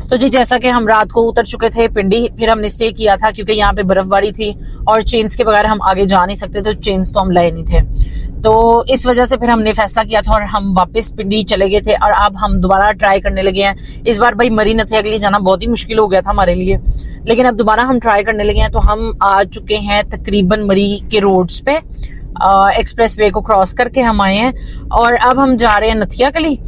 तो जी जैसा कि हम रात को उतर चुके थे पिंडी, फिर हमने स्टे किया था क्योंकि यहाँ पे बर्फबारी थी और चेन्स के बगैर हम आगे जा नहीं सकते, तो चेन्स तो हम लाए नहीं थे। तो इस वजह से फिर हमने फैसला किया था और हम वापस पिंडी चले गए थे और अब हम दोबारा ट्राई करने लगे हैं। इस बार भाई मरी नथिया के लिए जाना बहुत ही मुश्किल हो गया था हमारे लिए, लेकिन अब दोबारा हम ट्राई करने लगे हैं। तो हम आ चुके हैं तकरीबन मरी के रोड्स पे, एक्सप्रेस वे को क्रॉस करके हम आए हैं और अब हम जा रहे हैं नथिया गली।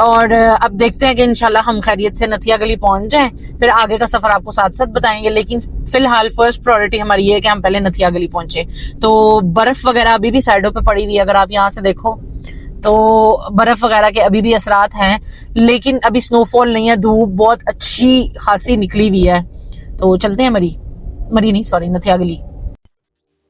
और अब देखते हैं कि इंशाल्लाह हम खैरियत से नथिया गली पहुंच जाएं, फिर आगे का सफर आपको साथ साथ बताएंगे। लेकिन फिलहाल फर्स्ट प्रायोरिटी हमारी ये है कि हम पहले नथिया गली पहुंचे। तो बर्फ वगैरह अभी भी साइडों पे पड़ी हुई है, अगर आप यहाँ से देखो तो बर्फ वगैरह के अभी भी असरात हैं, लेकिन अभी स्नोफॉल नहीं है, धूप बहुत अच्छी खासी निकली हुई है। तो चलते हैं नथिया गली।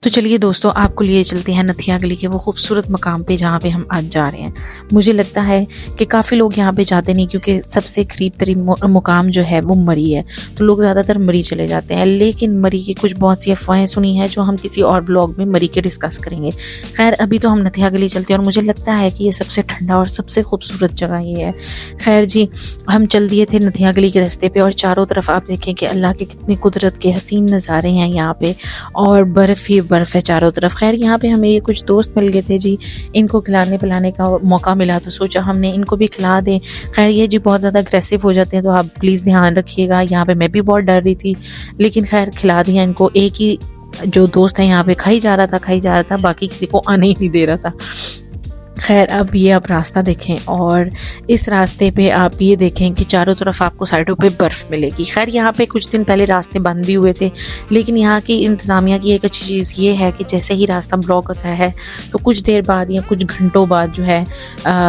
तो चलिए दोस्तों, आपको लिए चलते हैं नथिया गली के वो खूबसूरत मकाम पे जहाँ पे हम आज जा रहे हैं। मुझे लगता है कि काफ़ी लोग यहाँ पे जाते नहीं, क्योंकि सबसे करीब तरीन मुकाम जो है वो मरी है, तो लोग ज़्यादातर मरी चले जाते हैं। लेकिन मरी की कुछ बहुत सी अफवाहें सुनी हैं जो हम किसी और ब्लॉग में मरी के डिस्कस करेंगे। खैर अभी तो हम नथिया गली चलते हैं और मुझे लगता है कि ये सबसे ठंडा और सबसे खूबसूरत जगह ये है। खैर जी, हम चल दिए थे नथिया गली के रास्ते पे और चारों तरफ आप देखें कि अल्लाह के कितनी कुदरत के हसीन नज़ारे हैं यहाँ पे, और बर्फ़ ही बर्फ है चारों तरफ। खैर यहाँ पे हमें ये कुछ दोस्त मिल गए थे जी, इनको खिलाने पिलाने का मौका मिला तो सोचा हमने इनको भी खिला दें। खैर ये जी बहुत ज़्यादा अग्रेसिव हो जाते हैं, तो आप प्लीज़ ध्यान रखिएगा। यहाँ पे मैं भी बहुत डर रही थी, लेकिन खैर खिला दिया इनको। एक ही जो दोस्त है यहाँ पे खाई जा रहा था, बाकी किसी को आने ही नहीं दे रहा था। खैर अब ये आप रास्ता देखें और इस रास्ते पे आप ये देखें कि चारों तरफ आपको साइडों पे बर्फ़ मिलेगी। खैर यहाँ पे कुछ दिन पहले रास्ते बंद भी हुए थे, लेकिन यहाँ की इंतज़ामिया की एक अच्छी चीज़ ये है कि जैसे ही रास्ता ब्लॉक होता है तो कुछ देर बाद या कुछ घंटों बाद जो है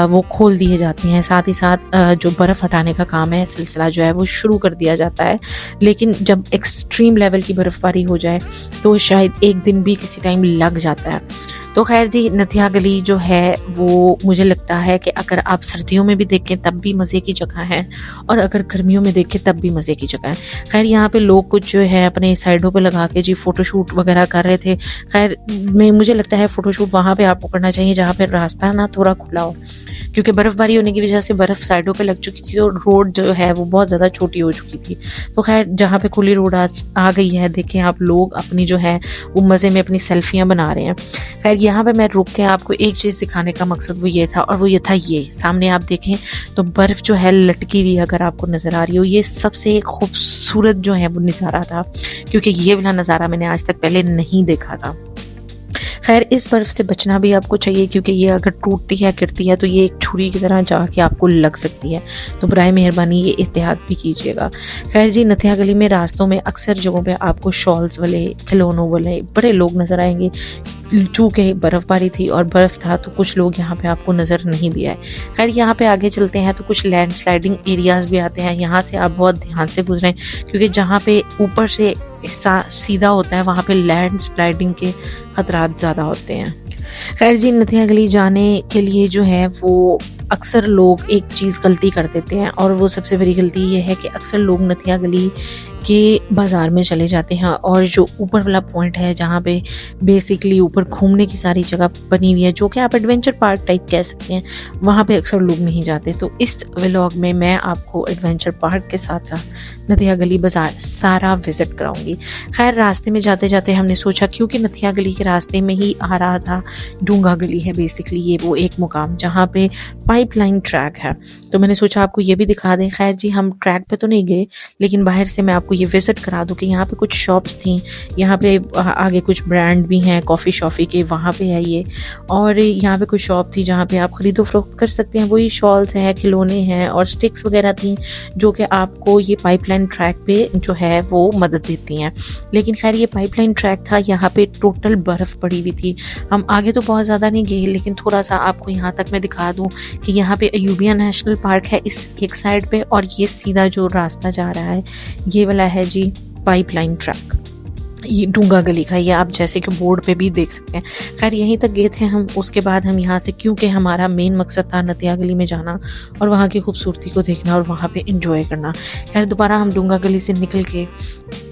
वो खोल दिए जाते हैं। साथ ही साथ जो बर्फ़ हटाने का काम है, सिलसिला जो है वो शुरू कर दिया जाता है। लेकिन जब एक्सट्रीम लेवल की बर्फ़बारी हो जाए तो शायद एक दिन भी किसी टाइम लग जाता है। तो खैर जी, नथिया गली जो है वो मुझे लगता है कि अगर आप सर्दियों में भी देखें तब भी मज़े की जगह है, और अगर गर्मियों में देखें तब भी मज़े की जगह है। खैर यहाँ पे लोग कुछ जो है अपने साइडों पे लगा के जी फ़ोटोशूट वगैरह कर रहे थे। खैर मुझे लगता है फ़ोटोशूट वहाँ पे आपको करना चाहिए जहाँ पे रास्ता ना थोड़ा खुला हो, क्योंकि बर्फ़बारी होने की वजह से बर्फ़ साइडों पे लग चुकी थी और रोड जो है वो बहुत ज़्यादा छोटी हो चुकी थी। तो खैर जहाँ पे खुली रोड आ गई है, देखें आप लोग अपनी जो है वो मज़े में अपनी सेल्फियाँ बना रहे हैं। खैर यहाँ पे मैं रुक के आपको एक चीज़ दिखाने का मकसद वो ये था, और वो ये था ये सामने आप देखें तो बर्फ़ जो है लटकी हुई अगर आपको नज़र आ रही हो, ये सबसे खूबसूरत जो है वो नज़ारा था, क्योंकि ये वाला नज़ारा मैंने आज तक पहले नहीं देखा था। खैर इस बर्फ़ से बचना भी आपको चाहिए, क्योंकि ये अगर टूटती है गिरती है तो ये एक छुरी की तरह जाके आपको लग सकती है, तो बराए मेहरबानी ये एहतियात भी कीजिएगा। खैर जी, नथिया गली में रास्तों में अक्सर जगहों पे आपको शॉल्स वाले, खिलौनों वाले बड़े लोग नज़र आएंगे। चूँकि बर्फ़बारी थी और बर्फ़ था तो कुछ लोग यहाँ पे आपको नज़र नहीं भी आए। खैर यहाँ पे आगे चलते हैं तो कुछ लैंड स्लाइडिंग एरियाज़ भी आते हैं। यहाँ से आप बहुत ध्यान से गुजरें, क्योंकि जहाँ पे ऊपर से सीधा होता है वहाँ पे लैंड स्लाइडिंग के खतरात ज़्यादा होते हैं। खैर जी, नथिया गली जाने के लिए जो है वो अक्सर लोग एक चीज़ गलती कर देते हैं, और वो सबसे बड़ी गलती ये है कि अक्सर लोग नथिया गली के बाज़ार में चले जाते हैं, और जो ऊपर वाला पॉइंट है जहाँ पे बेसिकली ऊपर घूमने की सारी जगह बनी हुई है, जो कि आप एडवेंचर पार्क टाइप कह सकते हैं, वहाँ पे अक्सर लोग नहीं जाते। तो इस व्लॉग में मैं आपको एडवेंचर पार्क के साथ साथ नथिया गली बाज़ार सारा विज़िट कराऊंगी। खैर रास्ते में जाते जाते हमने सोचा, क्योंकि नथिया गली के रास्ते में ही आ रहा था डूंगा गली है, बेसिकली ये वो एक मुकाम जहाँ पे पाइपलाइन ट्रैक है, तो मैंने सोचा आपको ये भी दिखा दें। खैर जी, हम ट्रैक पे तो नहीं गए, लेकिन बाहर से मैं आपको ये विज़िट करा दूँ कि यहाँ पे कुछ शॉप्स थी, यहाँ पे आगे कुछ ब्रांड भी हैं कॉफ़ी शॉफ़ी के, वहाँ पे है ये, और यहाँ पे कुछ शॉप थी जहाँ पे आप ख़रीदो फरोख्त कर सकते हैं। वही शॉल्स हैं, खिलौने हैं और स्टिक्स वगैरह थी, जो कि आपको ये पाइपलाइन ट्रैक पे जो है वो मदद देती हैं। लेकिन खैर ये पाइपलाइन ट्रैक था, यहाँ पे टोटल बर्फ़ पड़ी हुई थी। हम आगे तो बहुत ज़्यादा नहीं गए, लेकिन थोड़ा सा आपको यहाँ तक मैं दिखा दूँ कि यहाँ पे अयूबिया नेशनल पार्क है इस एक साइड पे, और ये सीधा जो रास्ता जा रहा है ये वाला है जी पाइपलाइन ट्रैक, ये डूंगा गली का, ये आप जैसे कि बोर्ड पे भी देख सकते हैं। खैर यहीं तक गए थे हम, उसके बाद हम यहाँ से, क्योंकि हमारा मेन मकसद था नथिया गली में जाना और वहाँ की खूबसूरती को देखना और वहाँ पे एंजॉय करना। खैर दोबारा हम डूंगा गली से निकल के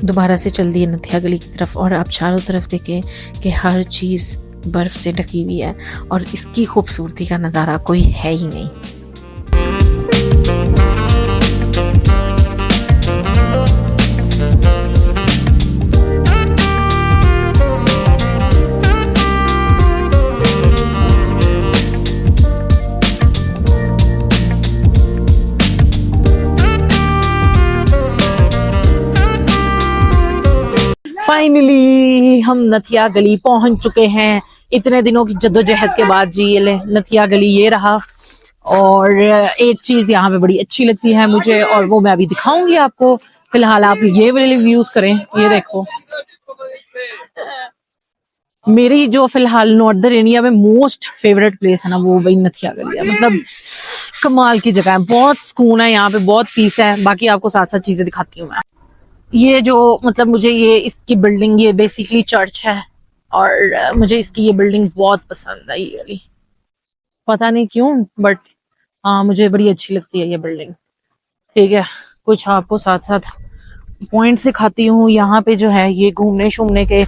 दोबारा से चल दिए नथिया गली की तरफ, और आप चारों तरफ देखें कि हर चीज़ बर्फ़ से ढकी हुई है और इसकी खूबसूरती का नज़ारा कोई है ही नहीं। फाइनली हम नथिया गली पहुंच चुके हैं, इतने दिनों की जद्दोजहद के बाद जी। ये ले नथिया गली ये रहा। और एक चीज यहाँ पे बड़ी अच्छी लगती है मुझे, और वो मैं अभी दिखाऊंगी आपको। फिलहाल आप ये वाले व्यूज करें, ये देखो। मेरी जो फिलहाल नॉर्दर्न इंडिया में मोस्ट फेवरेट प्लेस है ना, वो वही नथिया गली है। मतलब कमाल की जगह है, बहुत सुकून है यहाँ पे, बहुत पीस है। बाकी आपको साथ साथ चीजें दिखाती हूँ मैं। ये जो मतलब मुझे ये इसकी बिल्डिंग, ये बेसिकली चर्च है, और मुझे इसकी ये बिल्डिंग बहुत पसंद है। ये वाली पता नहीं क्यों, बट हाँ मुझे बड़ी अच्छी लगती है ये बिल्डिंग। ठीक है, कुछ आपको साथ साथ पॉइंट दिखाती हूँ। यहाँ पे जो है ये घूमने शूमने के,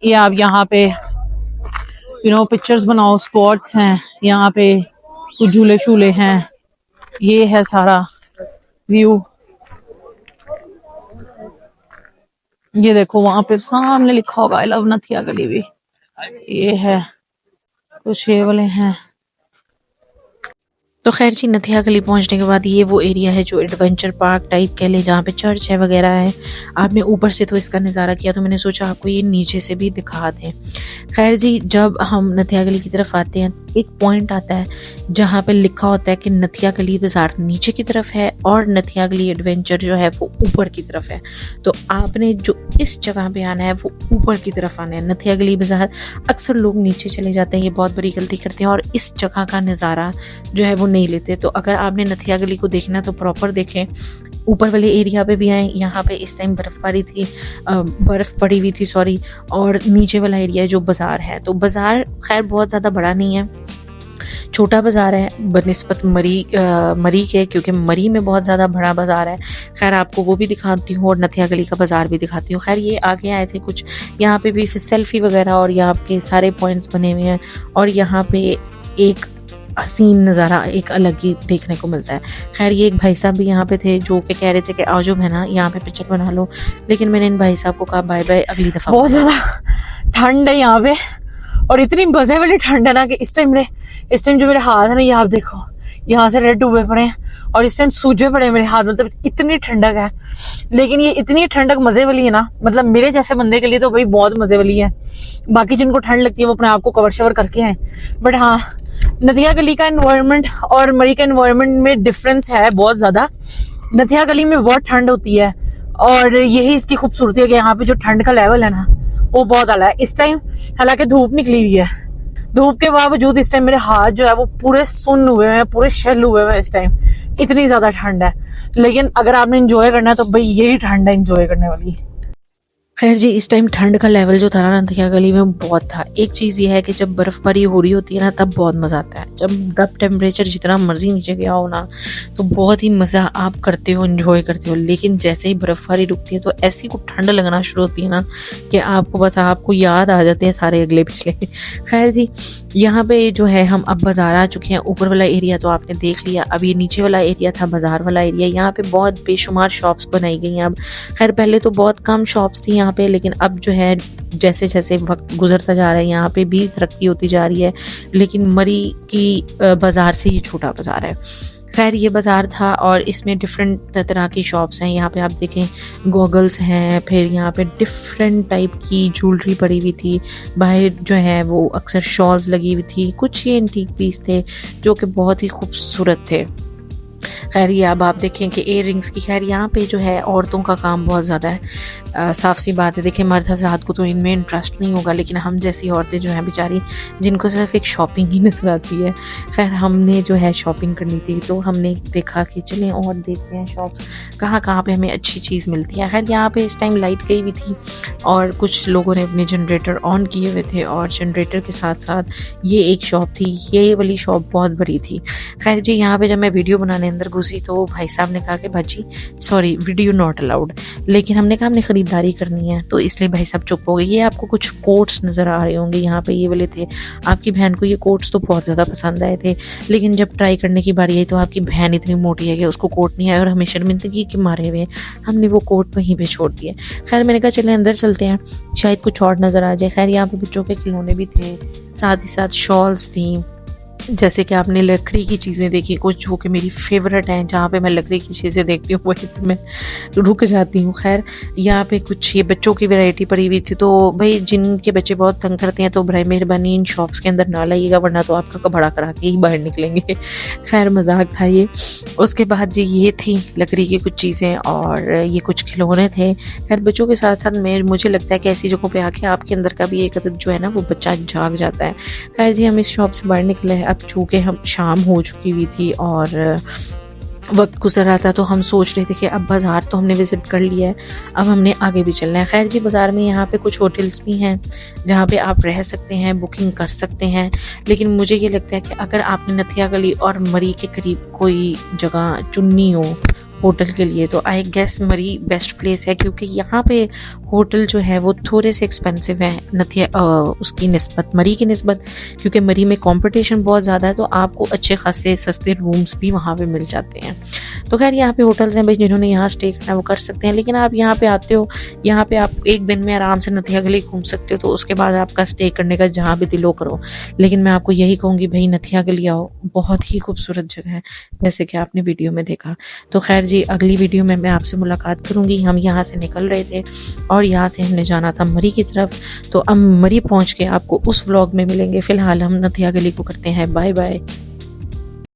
ये आप यहाँ पे पिक्चर्स बनाओ स्पॉट्स हैं। यहाँ पे कुछ झूले शूले हैं। ये है सारा व्यू। ये देखो वहां पे सामने लिखा होगा आई लव नथिया गली भी। ये है कुछ ये वाले हैं। तो खैर जी, नथिया गली पहुंचने के बाद ये वो एरिया है जो एडवेंचर पार्क टाइप कह ले, जहाँ पे चर्च है वगैरह है। आपने ऊपर से तो इसका नज़ारा किया, तो मैंने सोचा आपको ये नीचे से भी दिखा दें। खैर जी, जब हम नथिया गली की तरफ आते हैं, एक पॉइंट आता है जहाँ पे लिखा होता है कि नथिया गली बाजार नीचे की तरफ है और नथिया गली एडवेंचर जो है वो ऊपर की तरफ है। तो आपने जो इस जगह पे आना है वो ऊपर की तरफ आना है। नथिया गली बाजार अक्सर लोग नीचे चले जाते हैं, ये बहुत बड़ी गलती करते हैं और इस जगह का नज़ारा जो है वो नहीं लेते। तो अगर आपने नथिया गली को देखना तो प्रॉपर देखें, ऊपर वाले एरिया पे भी आए। यहाँ पे इस टाइम बर्फबारी थी, बर्फ पड़ी हुई थी सॉरी। और नीचे वाला एरिया जो बाजार है, तो बाजार खैर बहुत ज़्यादा बड़ा नहीं है, छोटा बाजार है बनिस्बत मरी के, क्योंकि मरी में बहुत ज़्यादा बड़ा बाजार है। खैर आपको वो भी दिखाती हूँ और नथिया गली का बाजार भी दिखाती हूँ। खैर ये आगे आए थे कुछ, यहाँ पे भी सेल्फी वगैरह और यहाँ के सारे पॉइंट्स बने हुए हैं। और यहाँ पे एक हसीन नज़ारा एक अलग ही देखने को मिलता है। खैर ये एक भाई साहब भी यहाँ पे थे जो कि कह रहे थे कि आओ जो है ना यहाँ पे पिक्चर बना लो, लेकिन मैंने इन भाई साहब को कहा बाय बाय, अगली दफ़ा। बहुत ज़्यादा ठंड है यहाँ पे, और इतनी मजे वाली ठंड है ना कि इस टाइम जो मेरे हाथ है ना, ये आप देखो यहाँ से रेड डूबे पड़े हैं और इस टाइम सूजे पड़े हैं मेरे हाथ। मतलब इतनी ठंडक है, लेकिन ये इतनी ठंडक मजे वाली है ना, मतलब मेरे जैसे बंदे के लिए तो भाई बहुत मजे वाली है। बाकी जिनको ठंड लगती है वो अपने आप को कवर शवर करके आए। बट हाँ, नथिया गली का एनवायरनमेंट और मरी का एनवायरनमेंट में डिफरेंस है बहुत ज्यादा। नथिया गली में बहुत ठंड होती है और यही इसकी खूबसूरती है कि यहाँ पे जो ठंड का लेवल है ना वो बहुत आला है इस टाइम। हालांकि धूप निकली हुई है, धूप के बावजूद इस टाइम मेरे हाथ जो है वो पूरे सुन्न हुए हैं, पूरे शेल हुए हैं इस टाइम, इतनी ज्यादा ठंड है। लेकिन अगर आपने एंजॉय करना है तो भाई यही ठंड है एंजॉय करने वाली। खैर जी, इस टाइम ठंड का लेवल जो था ना नथिया गली में बहुत था। एक चीज़ ये है कि जब बर्फबारी हो रही होती है ना तब बहुत मज़ा आता है। जब टेम्परेचर जितना मर्जी नीचे गया हो ना तो बहुत ही मज़ा आप करते हो, एंजॉय करते हो। लेकिन जैसे ही बर्फबारी रुकती है तो ऐसी को ठंड लगना शुरू होती है ना कि आपको बस आपको याद आ जाते हैं सारे अगले पिछले। खैर जी, यहाँ पे जो है हम अब बाजार आ चुके हैं। ऊपर वाला एरिया तो आपने देख लिया, अब ये नीचे वाला एरिया था बाजार वाला एरिया। यहाँ पे बहुत बेशुमार शॉप्स बनाई गई हैं अब। खैर पहले तो बहुत कम शॉप्स थी यहाँ पे, लेकिन अब जो है जैसे जैसे वक्त गुजरता जा रहा है यहाँ पे भी तरक्की होती जा रही है। लेकिन मरी की बाजार से ये छोटा बाजार है। खैर ये बाजार था और इसमें डिफरेंट तरह की शॉप्स हैं। यहाँ पे आप देखें गॉगल्स हैं, फिर यहाँ पे डिफरेंट टाइप की ज्वेलरी पड़ी हुई थी। बाहर जो है वो अक्सर शॉल्स लगी हुई थी, कुछ ये एंटीक पीस थे जो कि बहुत ही खूबसूरत थे। खैर ये अब आप देखें कि इयर रिंग्स की, खैर यहाँ पे जो है औरतों का काम बहुत ज़्यादा है। साफ सी बात है, देखिए मर्द हज़रात को तो इनमें इंटरेस्ट नहीं होगा, लेकिन हम जैसी औरतें जो हैं बेचारी, जिनको सिर्फ एक शॉपिंग ही नजर आती है। खैर हमने जो है शॉपिंग करनी थी तो हमने देखा कि चलें और देखते हैं शॉप्स कहाँ पे हमें अच्छी चीज़ मिलती है। खैर यहाँ पे इस टाइम लाइट गई हुई थी और कुछ लोगों ने अपने जनरेटर ऑन किए हुए थे और जनरेटर के साथ साथ ये एक शॉप थी। ये वाली शॉप बहुत बड़ी थी। खैर जी, यहाँ पे जब मैं वीडियो बनाने अंदर घुसी तो भाई साहब ने कहा कि भाजी सॉरी वीडियो नॉट अलाउड, लेकिन हमने कहा हमने खरीदारी करनी है तो इसलिए भाई साहब चुप हो गए। ये आपको कुछ कोट्स नज़र आ रहे होंगे, यहाँ पे ये वाले थे। आपकी बहन को ये कोट्स तो बहुत ज़्यादा पसंद आए थे, लेकिन जब ट्राई करने की बारी आई तो आपकी बहन इतनी मोटी है कि उसको कोट नहीं आया और हमें शर्मिंदगी के मारे हुए हमने वो कोट वहीं पे छोड़ दिए। खैर मैंने कहा चले अंदर चलते हैं, शायद कुछ और नज़र आ जाए। खैर यहाँ पे बच्चों के खिलौने भी थे, साथ ही साथ शॉल्स थी जैसे कि आपने लकड़ी की चीज़ें देखी कुछ जो कि मेरी फेवरेट हैं, जहाँ पे मैं लकड़ी की चीज़ें देखती हूँ वहीं पे मैं रुक जाती हूँ। खैर यहाँ पे कुछ ये बच्चों की वैरायटी पड़ी हुई थी, तो भाई जिनके बच्चे बहुत तंग करते हैं तो भाई मेहरबानी इन शॉप्स के अंदर ना लाइएगा, वरना तो आपका कबाड़ा करा के ही बाहर निकलेंगे। खैर मजाक था ये। उसके बाद जी ये थी लकड़ी की कुछ चीज़ें और ये कुछ खिलौने थे। खैर बच्चों के साथ साथ मुझे लगता है कि ऐसी जगहों पे आके आपके अंदर का भी एक अदद जो है ना वो बच्चा जाग जाता है। खैर जी हम इस शॉप से बाहर निकले। अब चूँकि हम शाम हो चुकी हुई थी और वक्त गुजर रहा था, तो हम सोच रहे थे कि अब बाज़ार तो हमने विज़िट कर लिया है, अब हमने आगे भी चलना है। खैर जी बाज़ार में यहाँ पे कुछ होटल्स भी हैं जहाँ पे आप रह सकते हैं, बुकिंग कर सकते हैं। लेकिन मुझे ये लगता है कि अगर आपने नथिया गली और मरी के करीब कोई जगह चुननी हो होटल के लिए तो आई गेस मरी बेस्ट प्लेस है, क्योंकि यहाँ पे होटल जो है वो थोड़े से एक्सपेंसिव है नथिया उसकी निस्बत, मरी की निस्बत, क्योंकि मरी में कंपटीशन बहुत ज़्यादा है, तो आपको अच्छे खासे सस्ते रूम्स भी वहाँ पे मिल जाते हैं। तो खैर यहाँ पे होटल्स हैं भाई, जिन्होंने यहाँ स्टे करना है वो कर सकते हैं। लेकिन आप यहाँ पे आते हो, यहाँ पे आप एक दिन में आराम से नथिया गली घूम सकते हो, तो उसके बाद आपका स्टे करने का जहाँ भी दिलो करो। लेकिन मैं आपको यही कहूँगी भाई नथिया गली आओ, बहुत ही खूबसूरत जगह है जैसे कि आपने वीडियो में देखा। तो खैर जी अगली वीडियो में मैं आपसे मुलाकात करूंगी। हम यहाँ से निकल रहे थे और यहाँ से हमने जाना था मरी की तरफ, तो अब मरी पहुँच के आपको उस व्लॉग में मिलेंगे। फिलहाल हम नथिया गली को करते हैं बाय बाय।